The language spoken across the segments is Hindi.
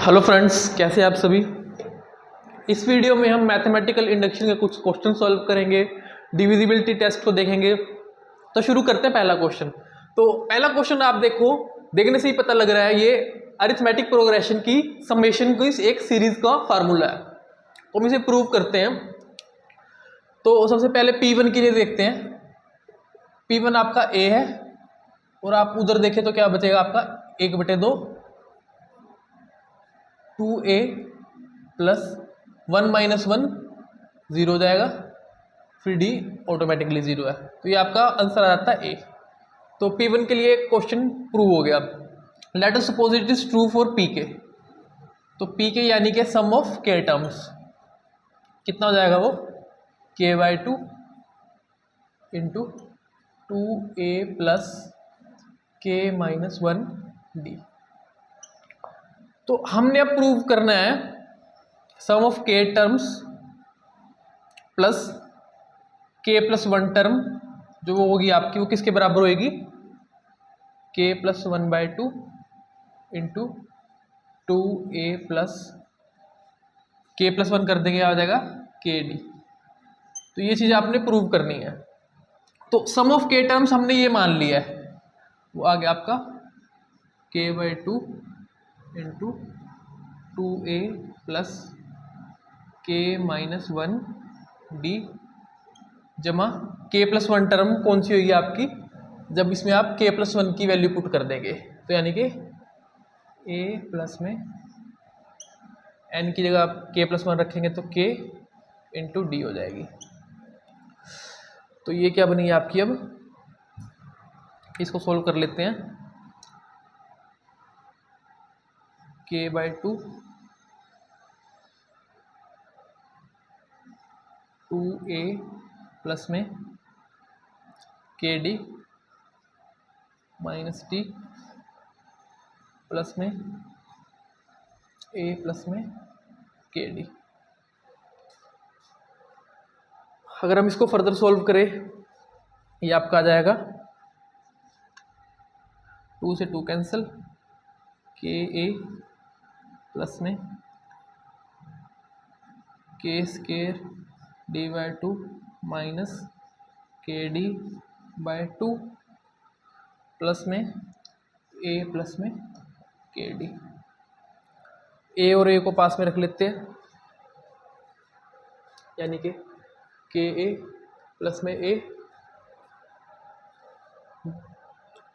हेलो फ्रेंड्स, कैसे हैं आप सभी। इस वीडियो में हम मैथमेटिकल इंडक्शन के कुछ क्वेश्चन सॉल्व करेंगे, डिविजिबिलिटी टेस्ट को देखेंगे। तो शुरू करते हैं पहला क्वेश्चन। तो पहला क्वेश्चन आप देखने से ही पता लग रहा है ये अरिथमेटिक प्रोग्रेशन की समेशन की एक सीरीज का फार्मूला है। तो हम इसे प्रूव करते हैं। तो सबसे पहले P1 के लिए देखते हैं। P1 आपका A है और आप उधर देखें तो क्या बचेगा आपका 1/2 2A प्लस 1 माइनस 1 0 हो जाएगा, फिर D ऑटोमेटिकली 0 है। तो ये आपका आंसर आ जाता है A। तो P1 के लिए क्वेश्चन प्रूव हो गया। Let us suppose it is true for PK। तो PK यानी कि सम ऑफ K टर्म्स कितना हो जाएगा वो K/2 into 2A plus K-1D। तो हमने अब प्रूव करना है sum of K terms plus K+1 term जो वो होगी आपकी, वो किसके बराबर होगी K+1/2 into 2A plus K+1 कर देंगे, आ जाएगा KD। तो ये चीज़ आपने प्रूव करनी है। तो सम ऑफ K टर्म्स हमने ये मान लिया है, वो आ गया आपका K/2 into 2A plus K-1D जमा K+1 टर्म कौन सी होगी आपकी, जब इसमें आप K+1 की वैल्यू पुट कर देंगे। तो यानी कि A प्लस में N की जगह आप K+1 रखेंगे तो K इंटू D हो जाएगी। तो ये क्या बनी आपकी, अब इसको सोल्व कर लेते हैं। K/2 2A प्लस में KD माइनस D प्लस में A प्लस में KD। अगर हम इसको फर्दर सॉल्व करें, ये आपका आ जाएगा 2 से 2 कैंसिल, KA प्लस में K² D/2 minus KD/2 plus में A प्लस में KD। A और A को पास में रख लेते हैं, यानी कि KA प्लस में A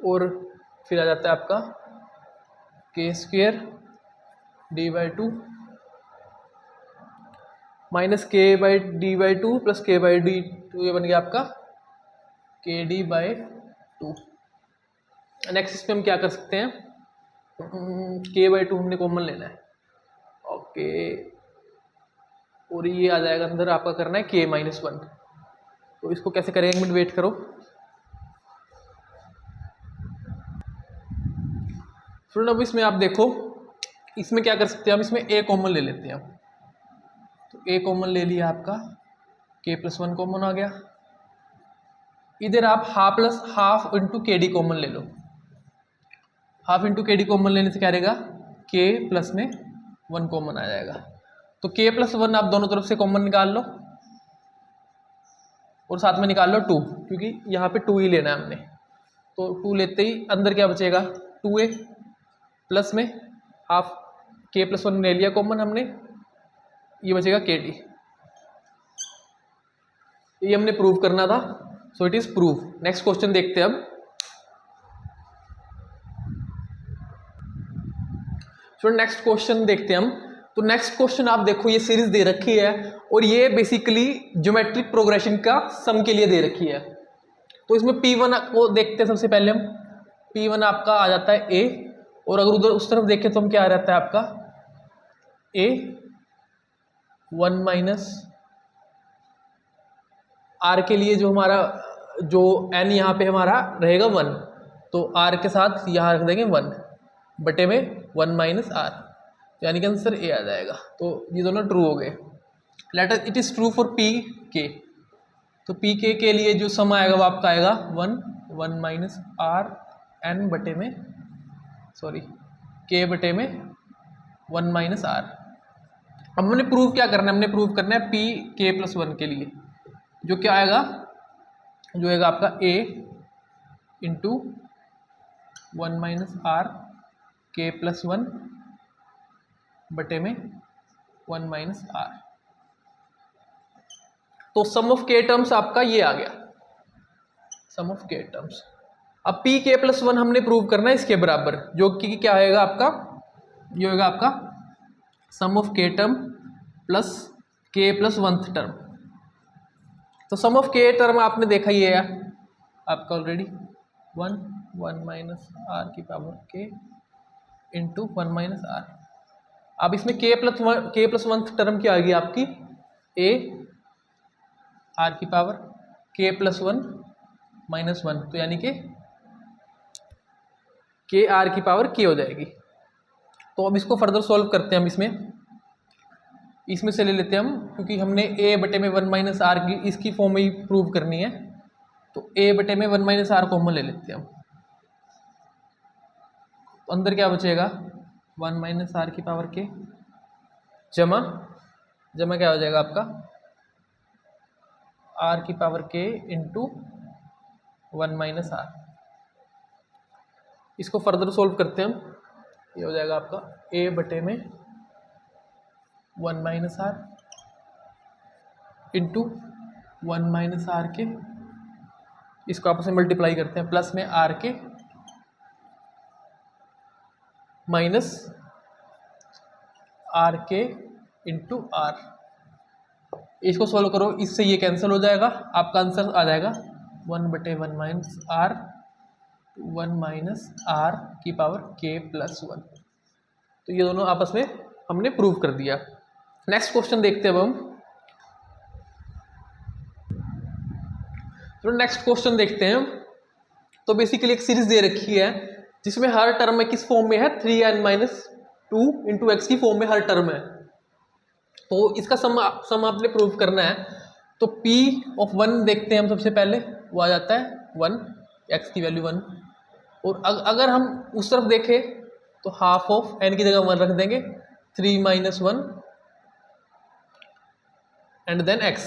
और फिर आ जाता है आपका K² D/2 minus K/D/2 plus K/D2, ये बन गया आपका KD/2। नेक्स्ट इसमें हम क्या कर सकते हैं, K/2 हमने कॉमन लेना है, ओके, और ये आ जाएगा अंदर, आपका करना है K-1। तो इसको कैसे करेंगे, एक मिनट वेट करो। फिर अब इसमें आप देखो, इसमें क्या कर सकते हैं हम, इसमें A कॉमन ले लेते हैं। तो A कॉमन ले लिया आपका, K+1 कॉमन आ गया। इधर आप हाफ इंटू KD कॉमन ले लो। हाफ इंटू KD कॉमन लेने से क्या रहेगा, K प्लस में 1 कॉमन आ जाएगा। तो K+1 आप दोनों तरफ से कॉमन निकाल लो और साथ में निकाल लो 2, क्योंकि यहाँ पे 2 ही लेना है हमने। तो 2 लेते ही अंदर क्या बचेगा 2A प्लस में हाफ K+1 ले लिया कॉमन हमने, ये बचेगा KD। ये हमने प्रूव करना था, so it is prove. Next question देखते हैं अब। सो नेक्स्ट क्वेश्चन देखते हैं हम। तो नेक्स्ट क्वेश्चन आप देखो, ये सीरीज दे रखी है और ये बेसिकली ज्योमेट्रिक प्रोग्रेशन का सम के लिए दे रखी है। तो इसमें P1 को देखते हैं सबसे पहले हम। P1 आपका आ जाता है A, और अगर उधर उस तरफ देखें तो हम क्या आ जाता है आपका A 1 माइनस R के लिए जो हमारा जो N यहाँ पे हमारा रहेगा 1, तो R के साथ यहाँ रख देंगे 1 बटे में 1 माइनस R, यानी कि आंसर A आ जाएगा। तो ये दोनों ट्रू हो गए। Let us it is true for PK। तो PK के लिए जो सम आएगा वो आपका आएगा 1 माइनस R N बटे में के बटे में 1 माइनस आर। अब हमने प्रूव क्या करना है, हमने प्रूव करना है पी के प्लस 1 के लिए, जो क्या आएगा, जो आएगा आपका a इंटू 1 माइनस आर के प्लस 1 बटे में 1 माइनस आर। तो सम ऑफ के टर्म्स आपका ये आ गया, सम ऑफ के टर्म्स। अब पी के प्लस 1 हमने प्रूव करना है इसके बराबर, जो कि क्या होगा आपका, ये होगा आपका सम ऑफ के टर्म प्लस के प्लस 1th टर्म। तो सम ऑफ के टर्म आपने देखा ही है आपका ऑलरेडी, 1 माइनस आर की पावर के इंटू 1 माइनस आर। अब इसमें के प्लस 1th टर्म क्या आ गई आपकी, ए आर की पावर के प्लस 1 माइनस 1, तो यानी के आर की पावर के हो जाएगी। तो अब इसको फर्दर सॉल्व करते हैं हम, इसमें से ले लेते हैं हम, क्योंकि हमने a बटे में 1 माइनस आर की इसकी फॉर्म में ही प्रूव करनी है, तो a बटे में 1 माइनस आर कॉमन ले लेते हैं हम। तो अंदर क्या बचेगा, 1 माइनस आर की पावर के जमा क्या हो जाएगा आपका, आर की पावर के इंटू 1 माइनस आर। इसको फर्दर सोल्व करते हैं हम, ये हो जाएगा आपका a बटे में 1 minus r into 1 minus r के, इसको आपस में मल्टीप्लाई करते हैं, प्लस में आर के माइनस आर के इंटू आर। इसको सॉल्व करो, इससे ये कैंसिल हो जाएगा, आपका आंसर आ जाएगा 1 बटे 1 माइनस आर 1 माइनस आर की पावर के प्लस 1। तो ये दोनों आपस में हमने प्रूव कर दिया। नेक्स्ट क्वेश्चन देखते हैं अब हम। तो नेक्स्ट क्वेश्चन देखते हैं हम। तो बेसिकली एक सीरीज दे रखी है जिसमें हर टर्म में किस फॉर्म में है, 3n माइनस 2 इंटू एक्स की फॉर्म में हर टर्म है। तो इसका सम आपने प्रूव करना है। तो p ऑफ 1 देखते हैं हम सबसे पहले, वो आ जाता है 1, x की वैल्यू 1। और अगर हम उस तरफ देखें तो हाफ ऑफ n की जगह 1 रख देंगे, 3 minus 1 and then x,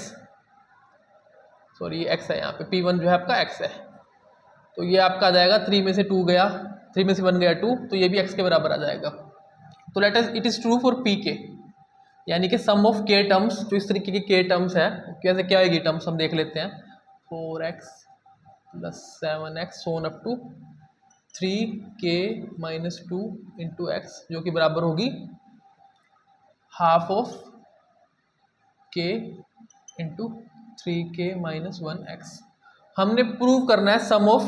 sorry ये x है, यहाँ पे p1 जो है आपका x है। तो ये आपका आ जाएगा 3 में से 2 गया, 3 में से 1 गया 2, तो ये भी x के बराबर आ जाएगा। तो let us it is true for p के, यानी कि सम ऑफ के टर्म्स, जो इस तरीके की के टर्म्स है, कैसे क्या आएगी टर्म्स हम देख लेते हैं। 4x plus 7x so on up to 3k minus 2 into x, जो कि बराबर होगी half of k into 3k minus 1x। हमने प्रूव करना है सम ऑफ,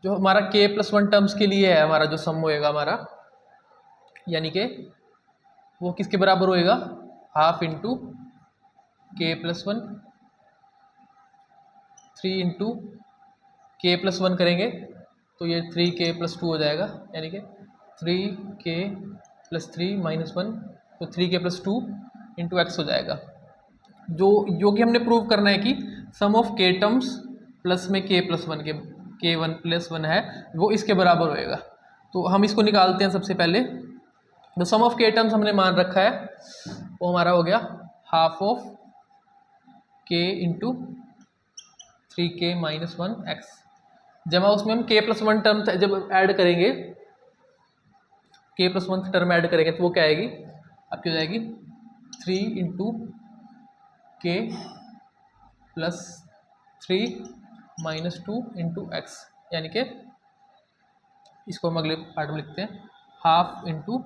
जो हमारा k प्लस 1 टर्म्स के लिए है, हमारा जो सम होएगा हमारा, यानी कि वो किसके बराबर होएगा, हाफ इंटू के प्लस 1, 3 इंटू के प्लस 1 करेंगे तो ये 3k प्लस 2 हो जाएगा, यानी कि 3k प्लस 3 माइनस 1, तो 3k प्लस 2 इंटू एक्स हो जाएगा। जो कि हमने प्रूव करना है कि सम ऑफ के टर्म्स प्लस में k प्लस 1 के k1 प्लस 1 है, वो इसके बराबर होएगा। तो हम इसको निकालते हैं सबसे पहले। तो सम ऑफ के टर्म्स हमने मान रखा है, वो हमारा हो गया half of k into 3k minus 1 x, जमा उसमें हम k प्लस 1 टर्म जब ऐड करेंगे, k प्लस 1 टर्म ऐड करेंगे तो वो क्या आएगी आपकी, हो जाएगी 3 इंटू के प्लस 3 माइनस 2 इंटू एक्स, यानी कि इसको हम अगले पार्ट में लिखते हैं हाफ इंटू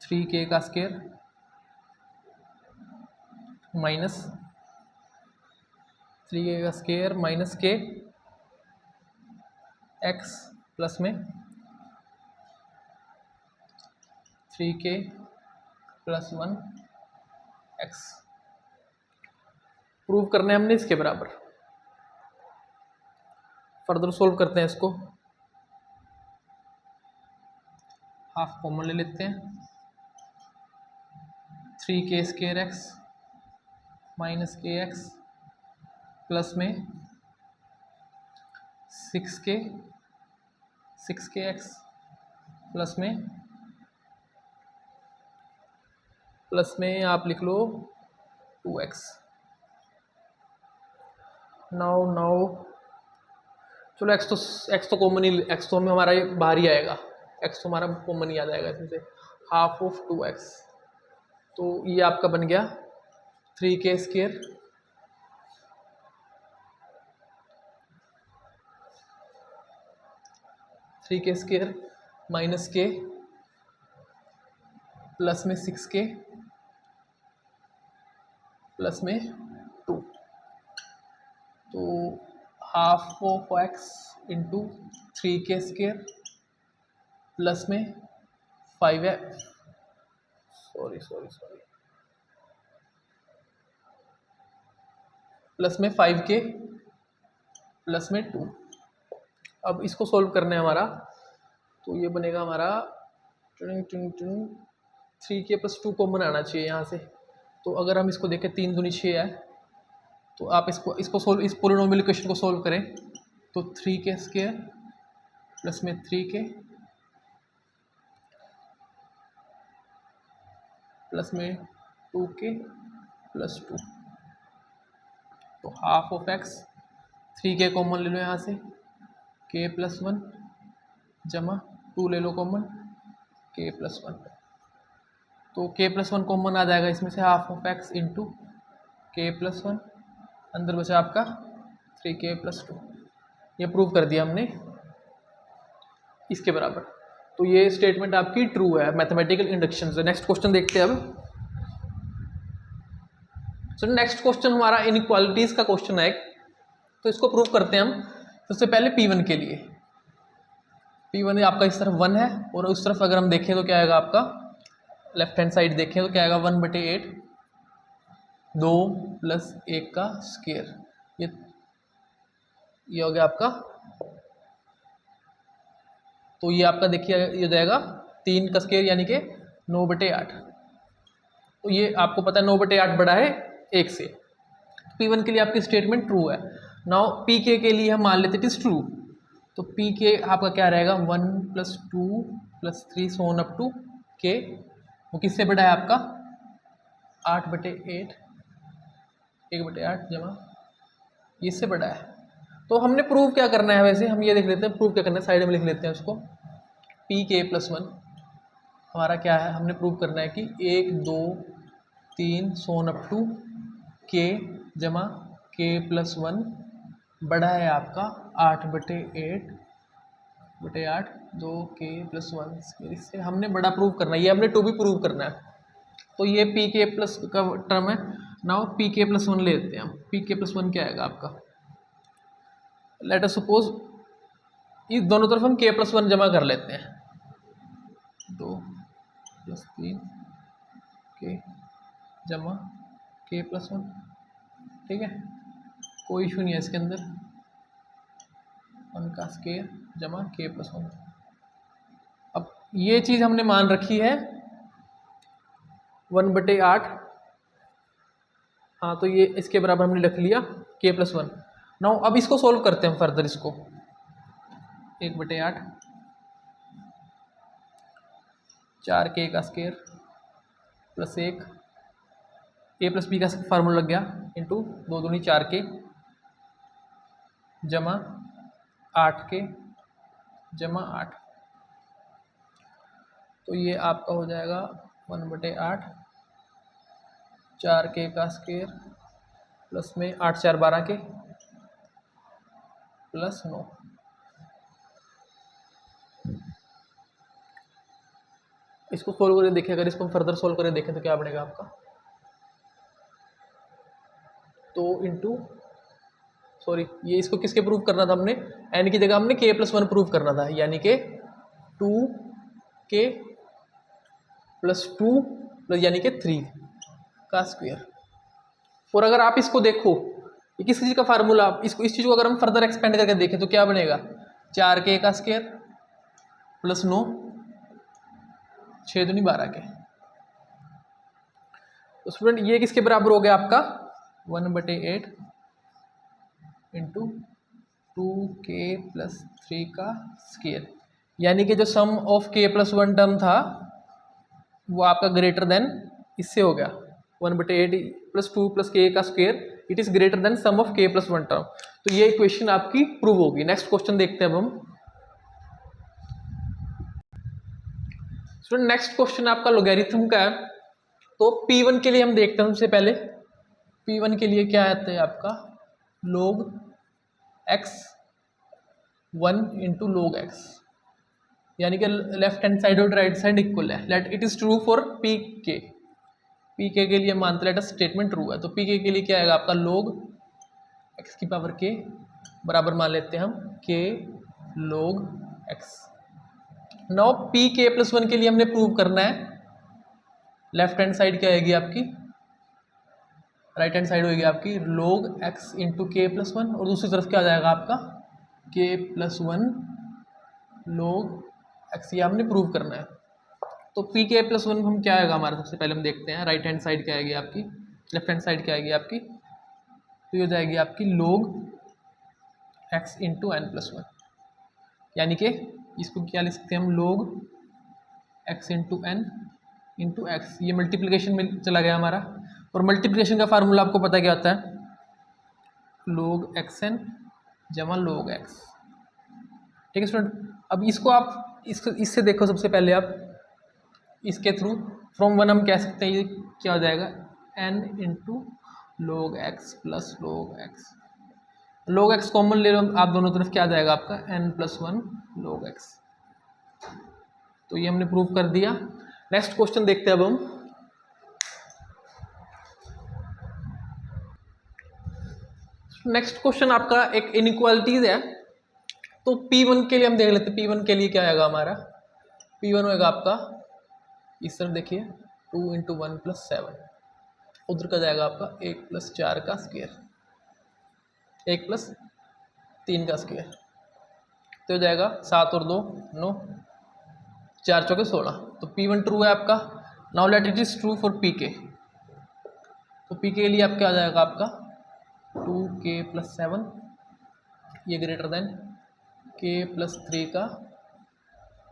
3k का स्क्वायर माइनस 3k का square minus k x plus में 3k प्लस 1 एक्स। प्रूव करना है हमने इसके बराबर। फर्दर सोल्व करते हैं इसको, हाफ कॉमन ले लेते हैं, 3k स्क्वायर एक्स माइनस के एक्स प्लस में सिक्स के एक्स प्लस में आप लिख लो 2x। नाउ चलो एक्स तो कॉमन ही, एक्स तो हमें हमारा बाहर ही आएगा, एक्स तो हमारा कॉमन ही आ जाएगा इसमें से, हाफ ऑफ 2x। तो ये आपका बन गया 3k स्क्वायर माइनस के प्लस में 6k प्लस में 2। तो half of x into 3k square plus में 5x, सॉरी प्लस में 5k प्लस में 2। अब इसको सॉल्व करना है हमारा, तो ये बनेगा हमारा 3k प्लस 2 कॉमन आना चाहिए यहाँ से। तो अगर हम इसको देखें 3 दूनी 6 है, तो आप इसको सोल्व, इस पोलिनोमियल इक्वेशन को सोल्व करें तो 3k स्क्वायर प्लस में 3k प्लस में 2k प्लस 2। तो half of x, 3k common ले लो यहाँ से, k प्लस 1 जमा 2 ले लो कॉमन, k प्लस 1। तो k प्लस 1 कॉमन आ जाएगा इसमें से, half of x into k plus 1, अंदर बचा आपका 3k प्लस 2। ये प्रूव कर दिया हमने इसके बराबर। तो ये स्टेटमेंट आपकी ट्रू है मैथमेटिकल इंडक्शन से। नेक्स्ट क्वेश्चन देखते हैं अब। सो नेक्स्ट क्वेश्चन हमारा इनइक्वालिटीज का क्वेश्चन है, तो इसको प्रूव करते हैं हम। सबसे पहले P1 के लिए, P1 आपका इस तरफ 1 है और उस तरफ अगर हम देखें तो क्या आएगा आपका, लेफ्ट हैंड साइड देखें तो क्या आएगा 1/8, 2 प्लस 1 का स्क्वायर। ये हो गया आपका। तो ये आपका देखिए ये हो जाएगा 3 का स्क्वायर यानी कि 9/8। तो ये आपको पता है 9/8 बड़ा है 1 से। P1 के लिए आपकी स्टेटमेंट ट्रू है। नाउ Pk के लिए हम मान लेते इट इज ट्रू। तो Pk आपका क्या रहेगा 1 plus 2 plus 3 so on up to k, वो किससे बड़ा है आपका 8/8, 1/8 जमा इससे बड़ा है। तो हमने प्रूव क्या करना है, वैसे हम ये देख लेते हैं प्रूव क्या करना है, साइड में लिख लेते हैं उसको। Pk प्लस 1 हमारा क्या है, हमने प्रूव करना है कि 1 2 3 सोन अप टू k जमा k प्लस 1 बड़ा है आपका 8/8 2k प्लस 1। इससे हमने बड़ा प्रूव करना है, ये हमने टू भी प्रूव करना है। तो ये Pk प्लस का टर्म है। नाउ Pk प्लस 1 ले लेते हैं हम। Pk प्लस 1 क्या आएगा आपका, लेट अस सपोज इस दोनों तरफ हम k प्लस 1 जमा कर लेते हैं, 2 प्लस 3 k जमा k प्लस 1, ठीक है, कोई इशू नहीं है इसके अंदर, 1 का स्क्वायर जमा k प्लस 1। अब ये चीज़ हमने मान रखी है 1/8। हाँ तो ये इसके बराबर हमने लिख लिया k प्लस 1। नाउ अब इसको सोल्व करते हैं फर्दर, इसको 1/8 4k का square plus 1 a plus b का फार्मूला लग गया इंटू 2 दूनी 4k जमा 8k जमा 8। तो ये आपका हो जाएगा 1/8 4k का स्क्वायर प्लस में 8 4 12k प्लस 9। इसको सोल्व करके देखें, अगर इसको हम फर्दर सोल्व करके देखें तो क्या बनेगा आपका, तो इंटू सॉरी ये इसको किसके प्रूव करना था हमने, n की जगह हमने k प्लस 1 प्रूव करना था, यानी कि 2k प्लस 2 प्लस यानी कि 3 का स्क्वायर। और अगर आप इसको देखो ये किस चीज़ का फार्मूला, इसको इस चीज़ को अगर हम फर्दर एक्सपेंड करके देखें तो क्या बनेगा 4k का स्क्वायर प्लस 9 6 दूनी 12k। तो स्टूडेंट ये किसके बराबर हो गया आपका 1/8 इंटू 2k+3 का स्क्वायर, यानी कि जो सम ऑफ k+1 टर्म था वो आपका ग्रेटर देन इससे हो गया 1/8 + 2 + k का square, it is greater than sum of k+1 term. तो ये इक्वेशन आपकी प्रूव होगी। नेक्स्ट क्वेश्चन देखते हैं अब हम। स्टूडेंट नेक्स्ट क्वेश्चन आपका लोगैरिथम का है। तो P1 के लिए हम देखते हैं सबसे पहले। P1 के लिए क्या आता है आपका log x 1 × log x, यानी कि लेफ्ट हैंड साइड और राइट साइड इक्वल है। Let it is true for PK। PK के लिए मानते लेट स्टेटमेंट ट्रू है, तो PK के लिए क्या आएगा आपका log x⁻k बराबर मान लेते हैं हम k log x। Now PK+1 के लिए हमने प्रूव करना है, लेफ्ट हैंड साइड क्या आएगी आपकी, राइट हैंड साइड होगी आपकी log x × k+1 और दूसरी तरफ क्या आ जाएगा आपका k+1 log x। ये हमने प्रूव करना है। तो PK+1 हम क्या आएगा हमारा, सबसे पहले हम देखते हैं राइट हैंड साइड क्या आएगी आपकी, लेफ्ट हैंड साइड क्या आएगी आपकी, तो ये हो जाएगी आपकी log x × n+1, यानी कि इसको क्या लिख सकते हैं हम log x × n × x। ये मल्टीप्लिकेशन में चला गया हमारा, और मल्टीप्लिकेशन का फार्मूला आपको पता क्या होता है, log xn जमा log x। ठीक है स्टूडेंट, अब इसको आप इससे देखो सबसे पहले आप इसके थ्रू फ्रॉम 1 हम कह सकते हैं ये क्या हो जाएगा n × log x + log x। log x common ले लो आप दोनों तरफ, क्या आ जाएगा आपका n+1 log x। तो ये हमने प्रूव कर दिया। नेक्स्ट क्वेश्चन देखते हैं अब हम। नेक्स्ट क्वेश्चन आपका एक इनइक्वालिटीज है। तो P1 के लिए हम देख लेते हैं, P1 के लिए क्या आएगा हमारा, P1 होएगा आपका इस तरफ देखिए 2 × 1 + 7, उधर का जाएगा आपका 1 + 4 का स्क्वायर, 1 + 3 का स्क्वायर, तो हो जाएगा 7 और 2 9, 4 चौके 16। तो P1 ट्रू है आपका। Now let it is true for PK। तो PK के लिए आप क्या आ जाएगा आपका 2k+7, ये ग्रेटर देन k+3 का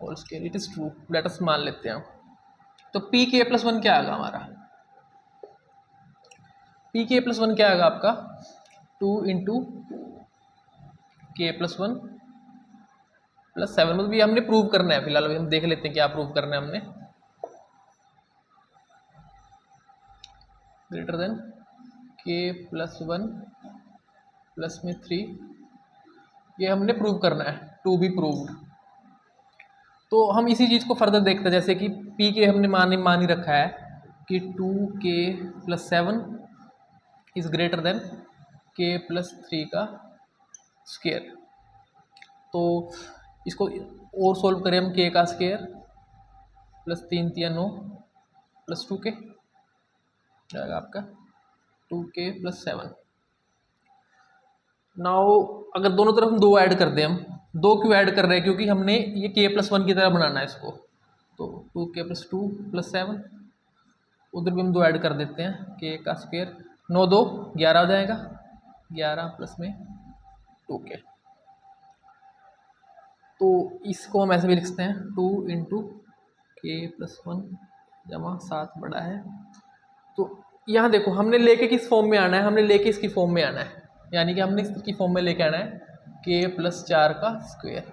whole square, it is true. Let us मान लेते हैं। तो PK+1 क्या आएगा हमारा, PK+1 क्या आएगा आपका 2 × k+1 + 7, मतलब ये हमने प्रूव करना है। फिलहाल अभी हम देख लेते हैं क्या प्रूव करना है हमने। ग्रेटर देन k+1 प्लस में 3, ये हमने प्रूव करना है, टू बी प्रूव्ड। तो हम इसी चीज़ को फर्दर देखते हैं, जैसे कि PK हमने मान ही रखा है कि 2k+7 is greater than k+3 का स्क्वायर। तो इसको और सोल्व करें हम, k का स्क्वायर +3 × 9 + 2k जाएगा आपका 2k+7। नाउ अगर दोनों तरफ हम 2 ऐड कर दें, हम 2 क्यों ऐड कर रहे हैं, क्योंकि हमने ये k+1 की तरह बनाना है इसको। तो 2k+2 + 7, उधर भी हम 2 ऐड कर देते हैं, k का स्क्वायर 9 2 11 हो जाएगा, 11 प्लस में 2k। तो इसको हम ऐसे भी लिख सकते हैं 2 × k+1 जमा 7 बड़ा है। तो यहाँ देखो हमने लेके किस फॉर्म में आना है, हमने लेके इसकी फॉर्म में आना है, यानी कि हमने इसकी फॉर्म में लेके आना है k+4 का स्क्वायर,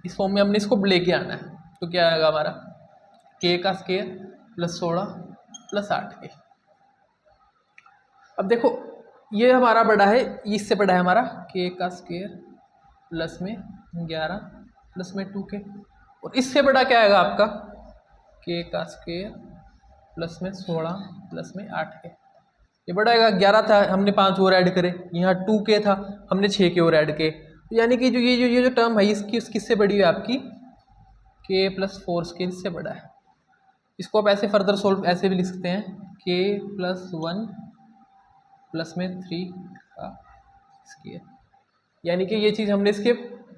इस फॉर्म में हमने इसको लेके आना है। तो क्या आएगा हमारा k का स्क्वायर +16 + 8k। अब देखो ये हमारा बड़ा है, इससे बड़ा है हमारा k का स्क्वायर प्लस में 11 प्लस में 2k, और इससे बड़ा क्या आएगा आपका k का स्क्वायर प्लस में 16 प्लस में 8k। ये बड़ा आएगा, 11 था हमने 5 और ऐड करे, यहाँ 2k था हमने 6k और ऐड किए, तो यानी कि जो ये जो टर्म है इसकी किससे बड़ी है आपकी k+4 स्केल से बड़ा है। इसको आप ऐसे फर्दर सोल्व ऐसे भी लिख सकते हैं k+1 प्लस में 3 का स्केल, यानी कि ये चीज़ हमने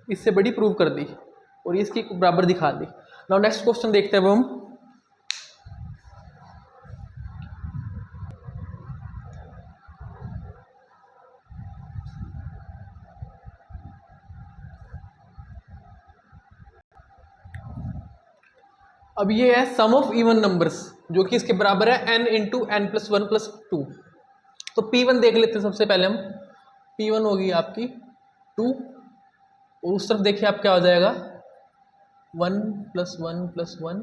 इससे बड़ी प्रूव कर दी और ये इसकी बराबर दिखा दी। नाउ नेक्स्ट क्वेश्चन देखते हैं अब हम। अब ये है सम ऑफ इवन नंबर्स जो कि इसके बराबर है n into n plus one plus two. तो P1 देख लेते हैं सबसे पहले हम। P1 होगी आपकी 2 और उस तरफ देखिए आप क्या हो जाएगा 1 प्लस 1 प्लस 1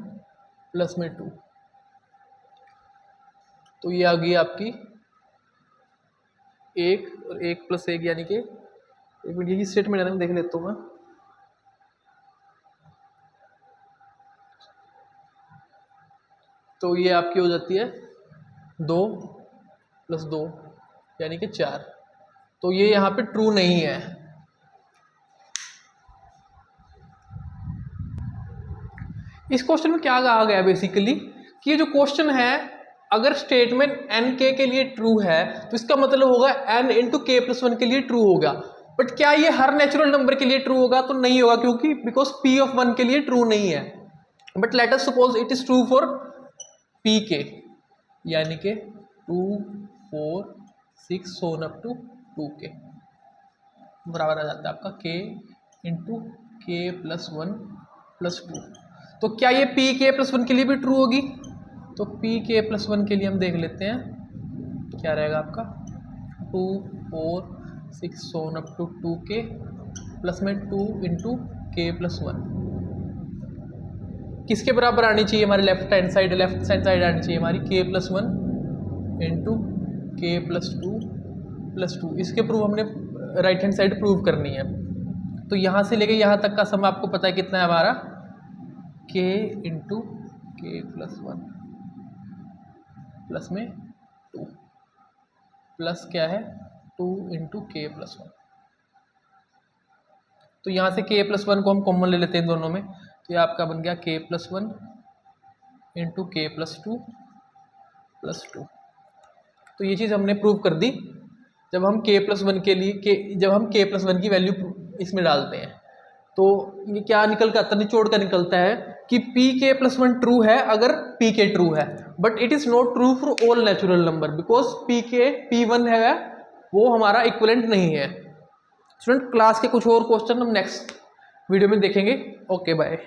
प्लस में 2। तो ये आ गई आपकी 1 और 1 प्लस 1 यानी कि एक मिनट यही स्टेटमेंट है ना, देख लेता हूँ मैं। तो ये आपकी हो जाती है 2 प्लस 2 यानी कि 4। तो ये यहाँ पे ट्रू नहीं है। इस क्वेश्चन में क्या कहा गया बेसिकली कि ये जो क्वेश्चन है अगर स्टेटमेंट एन के लिए ट्रू है तो इसका मतलब होगा एन इंटू के प्लस वन के लिए ट्रू होगा। बट क्या ये हर नेचुरल नंबर के लिए ट्रू होगा? तो नहीं होगा, क्योंकि बिकॉज पी ऑफ वन के लिए ट्रू नहीं है। But let us suppose it is true for P के, यानी कि 2 4 6 सोन अप टू 2 के बराबर आ जाता है आपका के इंटू के प्लस वन प्लस टू। तो क्या ये पी के प्लस वन के लिए भी ट्रू होगी? तो पी के प्लस वन के लिए हम देख लेते हैं क्या रहेगा आपका 2 4 6 सोन अप टू 2 के प्लस में 2 इंटू के प्लस वन। किसके बराबर आनी चाहिए हमारी लेफ्ट हैंड साइड आनी चाहिए हमारी के प्लस वन इंटू के प्लस टू। इसके प्रूव हमने राइट हैंड साइड प्रूव करनी है। तो यहाँ से लेके यहाँ तक का सम आपको पता है कितना है हमारा के इंटू के प्लस वन प्लस में 2 प्लस क्या है 2 इंटू के प्लस वन। तो यहाँ से के प्लस वन को हम कॉमन ले लेते हैं दोनों में। तो ये आपका बन गया के प्लस वन इंटू के प्लस टू प्लस 2। तो ये चीज़ हमने प्रूव कर दी जब हम के प्लस वन के लिए जब हम के प्लस वन की वैल्यू इसमें डालते हैं। तो ये क्या निकल कर आता है, निचोड़ कर निकलता है कि पी के प्लस वन ट्रू है अगर पी के ट्रू है, but it is not true for all natural number because P one है वो हमारा इक्विवेलेंट नहीं है। स्टूडेंट क्लास के कुछ और क्वेश्चन हम नेक्स्ट वीडियो में देखेंगे। Okay bye.